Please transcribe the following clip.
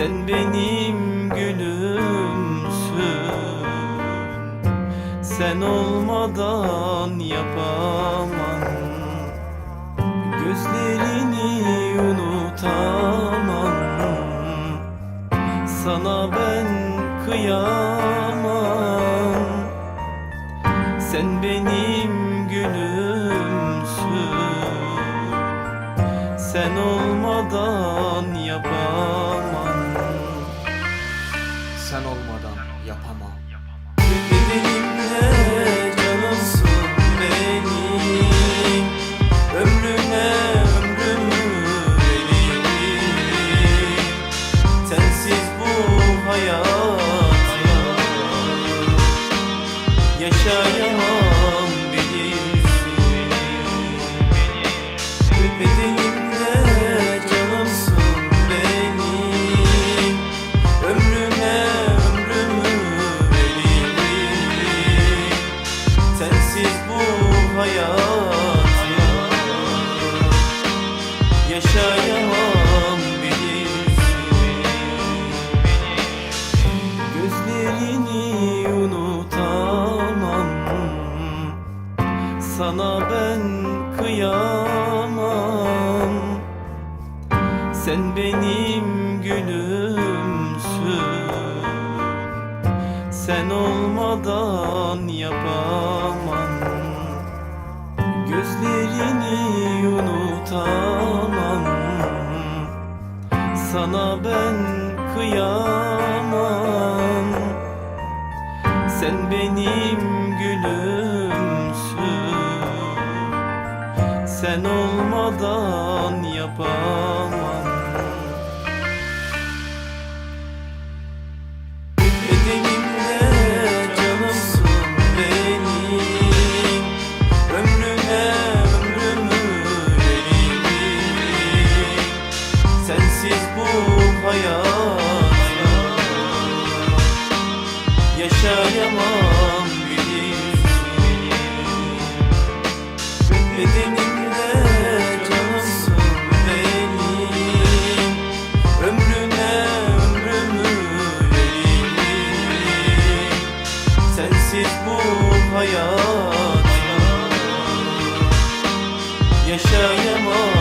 Sen benim gülümsün, sen olmadan yapamam. Gözlerini unutamam, sana ben kıyamam. Sen benim gülümsün, sen olmadan yapamam. Sen olmadan yapamam. Bedenimde canımsın benim, ömrüne ömrümü veririm. Sensiz bu hayatı yaşayamam bilirsin. Bedenimde canımsın benim, ömrüne ömrümü veririm. Sensiz bu hayatı yaşayamam bilirsin. Gözlerini unutamam, sana ben kıyamam. Sen benim gülümsün, sen olmadan yapamam. Gözlerini unutamam, sana ben kıyamam. Sen benim gülümsün, sen olmadan yapamam. Bedenimde canımsın benim, ömrüne ömrümü veririm. Sensiz bu hayatı yaşayamam bilirsin. Bedenimde canımsın benim, ömrüne ömrümü veririm. Sensiz bu hayatı yaşayamam.